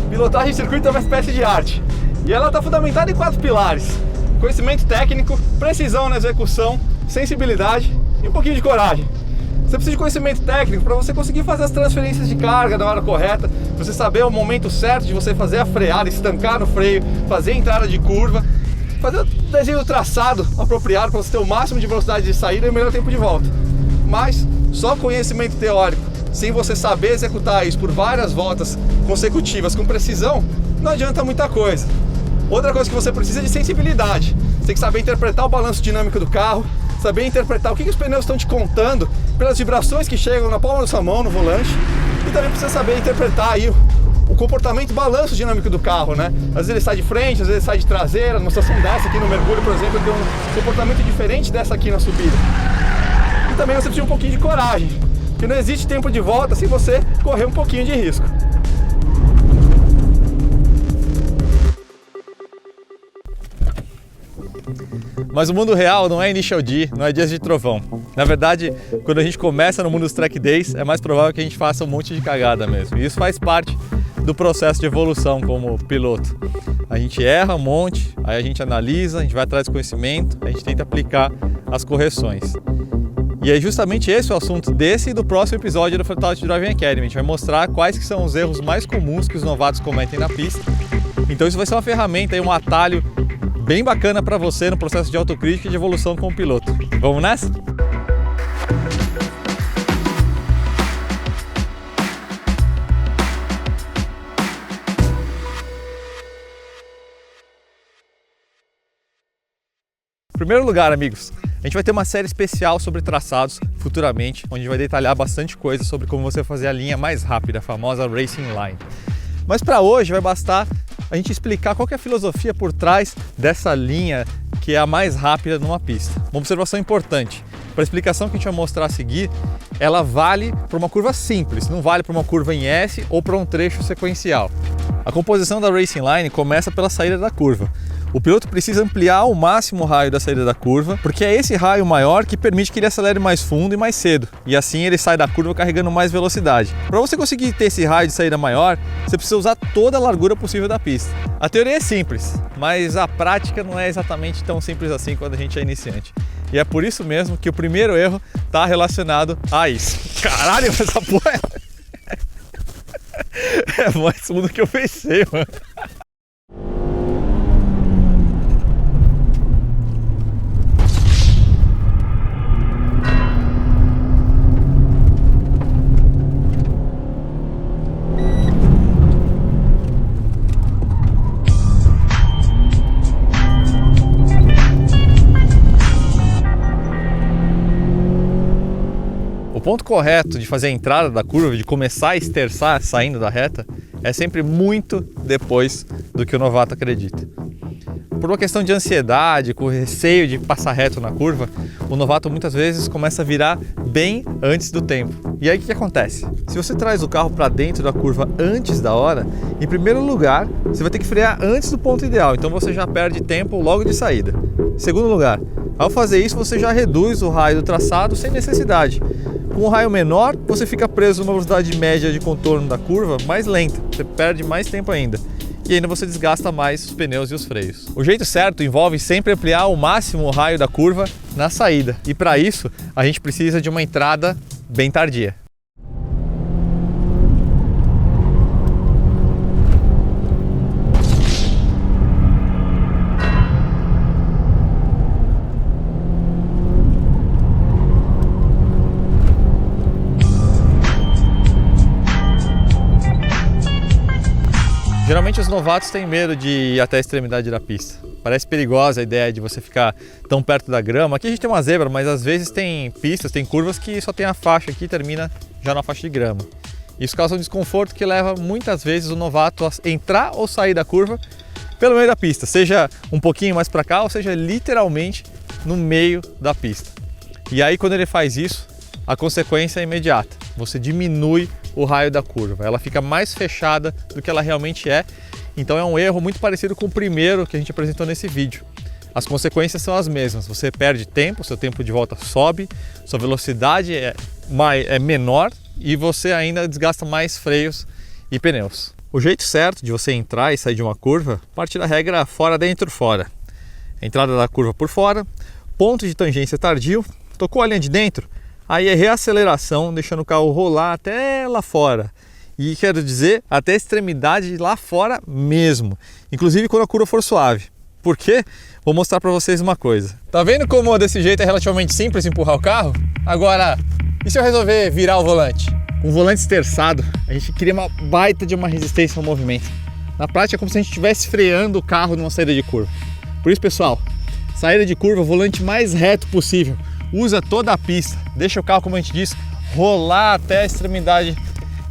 Pilotagem de circuito é uma espécie de arte e ela está fundamentada em 4 pilares: conhecimento técnico, precisão na execução, sensibilidade e um pouquinho de coragem. Você precisa de conhecimento técnico para você conseguir fazer as transferências de carga na hora correta, você saber o momento certo de você fazer a freada, estancar no freio, fazer a entrada de curva, fazer o desenho do traçado apropriado para você ter o máximo de velocidade de saída e o melhor tempo de volta. Mas só conhecimento teórico, sem você saber executar isso por várias voltas consecutivas com precisão, não adianta muita coisa. Outra coisa que você precisa é de sensibilidade. Você tem que saber interpretar o balanço dinâmico do carro, saber interpretar o que os pneus estão te contando pelas vibrações que chegam na palma da sua mão, no volante, e também precisa saber interpretar aí o comportamento, o balanço dinâmico do carro, né? Às vezes ele sai de frente, às vezes ele sai de traseira. Numa situação dessa aqui no mergulho, por exemplo, tem um comportamento diferente dessa aqui na subida. E também você precisa de um pouquinho de coragem, porque não existe tempo de volta se você correr um pouquinho de risco. Mas o mundo real não é Initial D, não é dias de trovão. Na verdade, quando a gente começa no mundo dos track days, é mais provável que a gente faça um monte de cagada mesmo. E isso faz parte do processo de evolução como piloto. A gente erra um monte, aí a gente analisa, a gente vai atrás do conhecimento, a gente tenta aplicar as correções. E é justamente esse o assunto desse e do próximo episódio do Fatality Driving Academy. A gente vai mostrar quais que são os erros mais comuns que os novatos cometem na pista. Então isso vai ser uma ferramenta, um atalho bem bacana para você no processo de autocrítica e de evolução como piloto. Vamos nessa? Em primeiro lugar, amigos, a gente vai ter uma série especial sobre traçados futuramente, onde a gente vai detalhar bastante coisa sobre como você fazer a linha mais rápida, a famosa Racing Line. Mas para hoje vai bastar a gente explicar qual que é a filosofia por trás dessa linha que é a mais rápida numa pista. Uma observação importante: para a explicação que a gente vai mostrar a seguir, ela vale para uma curva simples, não vale para uma curva em S ou para um trecho sequencial. A composição da Racing Line começa pela saída da curva. O piloto precisa ampliar ao máximo o raio da saída da curva, porque é esse raio maior que permite que ele acelere mais fundo e mais cedo, e assim ele sai da curva carregando mais velocidade. Para você conseguir ter esse raio de saída maior, você precisa usar toda a largura possível da pista. A teoria é simples, mas a prática não é exatamente tão simples assim quando a gente é iniciante. E é por isso mesmo que o primeiro erro está relacionado a isso. Caralho, mas essa porra é mais fundo que eu pensei, mano. O ponto correto de fazer a entrada da curva, de começar a esterçar saindo da reta, é sempre muito depois do que o novato acredita. Por uma questão de ansiedade, com receio de passar reto na curva, o novato muitas vezes começa a virar bem antes do tempo. E aí o que acontece? Se você traz o carro para dentro da curva antes da hora, em primeiro lugar, você vai ter que frear antes do ponto ideal, então você já perde tempo logo de saída. Em segundo lugar, ao fazer isso você já reduz o raio do traçado sem necessidade. Com um raio menor, você fica preso numa velocidade média de contorno da curva mais lenta, você perde mais tempo ainda. E ainda você desgasta mais os pneus e os freios. O jeito certo envolve sempre ampliar ao máximo o raio da curva na saída. E para isso, a gente precisa de uma entrada bem tardia. Geralmente os novatos têm medo de ir até a extremidade da pista. Parece perigosa a ideia de você ficar tão perto da grama. Aqui a gente tem uma zebra, mas às vezes tem pistas, tem curvas que só tem a faixa aqui e termina já na faixa de grama. Isso causa um desconforto que leva muitas vezes o novato a entrar ou sair da curva pelo meio da pista, seja um pouquinho mais para cá ou seja literalmente no meio da pista. E aí quando ele faz isso, a consequência é imediata. Você diminui o raio da curva, ela fica mais fechada do que ela realmente é. Então é um erro muito parecido com o primeiro que a gente apresentou nesse vídeo. As consequências são as mesmas, você perde tempo, seu tempo de volta sobe, sua velocidade é menor e você ainda desgasta mais freios e pneus. O jeito certo de você entrar e sair de uma curva parte da regra fora, dentro, fora. Entrada da curva por fora, ponto de tangência tardio, tocou a linha de dentro, aí é reaceleração, deixando o carro rolar até lá fora. E quero dizer, até a extremidade lá fora mesmo, inclusive quando a curva for suave. Por quê? Vou mostrar para vocês uma coisa. Tá vendo como desse jeito é relativamente simples empurrar o carro? Agora, e se eu resolver virar o volante? Com o volante esterçado, a gente cria uma baita de uma resistência ao movimento. Na prática é como se a gente estivesse freando o carro numa saída de curva. Por isso, pessoal, saída de curva, volante mais reto possível. Usa toda a pista, deixa o carro, como a gente disse, rolar até a extremidade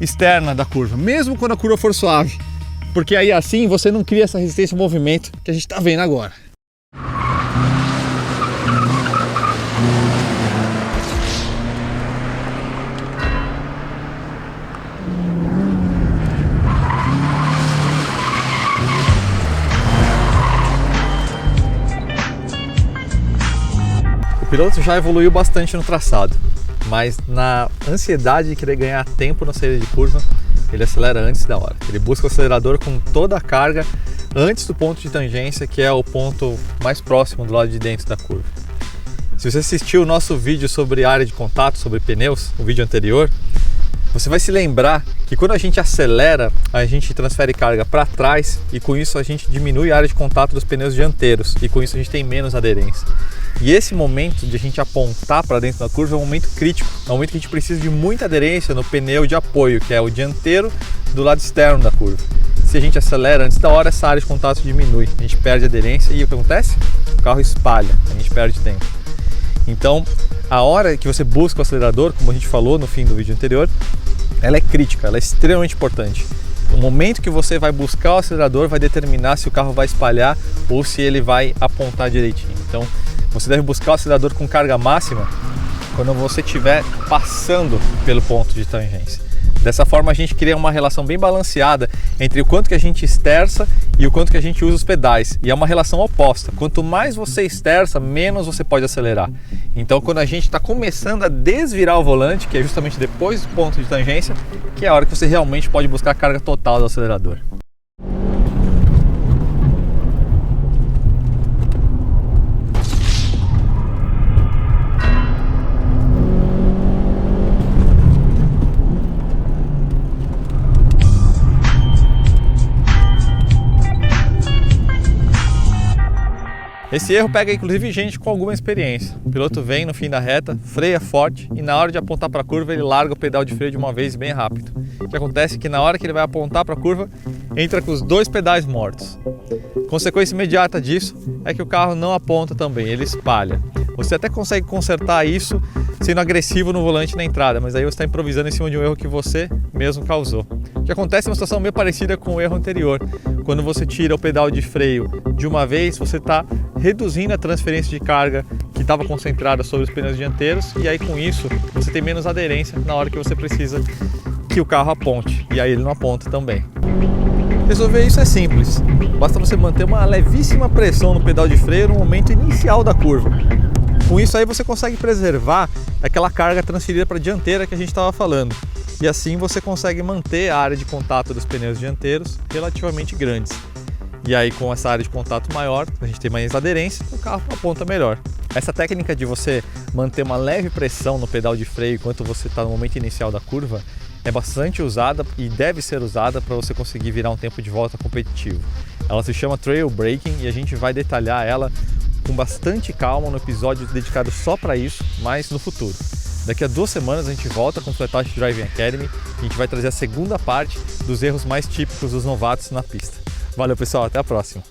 externa da curva, mesmo quando a curva for suave. Porque aí assim você não cria essa resistência ao movimento que a gente está vendo agora. O piloto já evoluiu bastante no traçado, mas na ansiedade de querer ganhar tempo na saída de curva, ele acelera antes da hora. Ele busca o acelerador com toda a carga antes do ponto de tangência, que é o ponto mais próximo do lado de dentro da curva. Se você assistiu o nosso vídeo sobre área de contato, sobre pneus, o vídeo anterior, você vai se lembrar que quando a gente acelera, a gente transfere carga para trás e com isso a gente diminui a área de contato dos pneus dianteiros e com isso a gente tem menos aderência. E esse momento de a gente apontar para dentro da curva é um momento crítico, é um momento que a gente precisa de muita aderência no pneu de apoio, que é o dianteiro do lado externo da curva. Se a gente acelera antes da hora, essa área de contato diminui, a gente perde aderência e o que acontece? O carro espalha, a gente perde tempo. Então, a hora que você busca o acelerador, como a gente falou no fim do vídeo anterior, ela é crítica, ela é extremamente importante. O momento que você vai buscar o acelerador vai determinar se o carro vai espalhar ou se ele vai apontar direitinho. Então, você deve buscar o acelerador com carga máxima quando você estiver passando pelo ponto de tangência. Dessa forma a gente cria uma relação bem balanceada entre o quanto que a gente esterça e o quanto que a gente usa os pedais. E é uma relação oposta. Quanto mais você esterça, menos você pode acelerar. Então quando a gente está começando a desvirar o volante, que é justamente depois do ponto de tangência, que é a hora que você realmente pode buscar a carga total do acelerador. Esse erro pega inclusive gente com alguma experiência. O piloto vem no fim da reta, freia forte e na hora de apontar para a curva ele larga o pedal de freio de uma vez bem rápido. O que acontece é que na hora que ele vai apontar para a curva, entra com os dois pedais mortos. Consequência imediata disso é que o carro não aponta também, ele espalha. Você até consegue consertar isso sendo agressivo no volante na entrada, mas aí você está improvisando em cima de um erro que você mesmo causou. O que acontece é uma situação meio parecida com o erro anterior. Quando você tira o pedal de freio de uma vez, você está reduzindo a transferência de carga que estava concentrada sobre os pneus dianteiros e aí com isso você tem menos aderência na hora que você precisa que o carro aponte e aí ele não aponta também. Resolver isso é simples, basta você manter uma levíssima pressão no pedal de freio no momento inicial da curva. Com isso aí você consegue preservar aquela carga transferida para a dianteira que a gente estava falando. E assim você consegue manter a área de contato dos pneus dianteiros relativamente grandes. E aí com essa área de contato maior, a gente tem mais aderência, o carro aponta melhor. Essa técnica de você manter uma leve pressão no pedal de freio enquanto você está no momento inicial da curva é bastante usada e deve ser usada para você conseguir virar um tempo de volta competitivo. Ela se chama Trail Braking e a gente vai detalhar ela com bastante calma no episódio dedicado só para isso, mas no futuro. Daqui a 2 semanas a gente volta com o Flat Out Driving Academy e a gente vai trazer a segunda parte dos erros mais típicos dos novatos na pista. Valeu pessoal, até a próxima!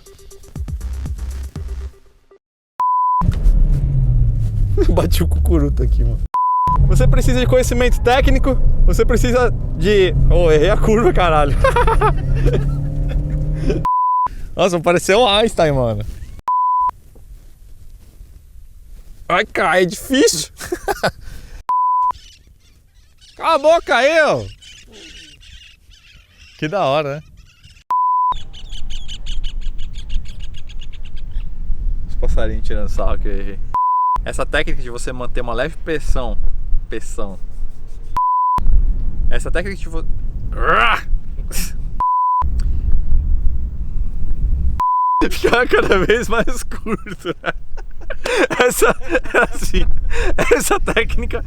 Bati o cucuruto aqui, mano. Você precisa de conhecimento técnico, você precisa de... Oh, errei a curva, caralho! Nossa, pareceu um Einstein, mano. Ai, cara, é difícil. Cala a boca, eu! Que da hora, né? Os passarinhos tirando sarro que eu errei. Essa técnica de você manter uma leve pressão. Essa técnica de você... Ficar cada vez mais curto. Essa técnica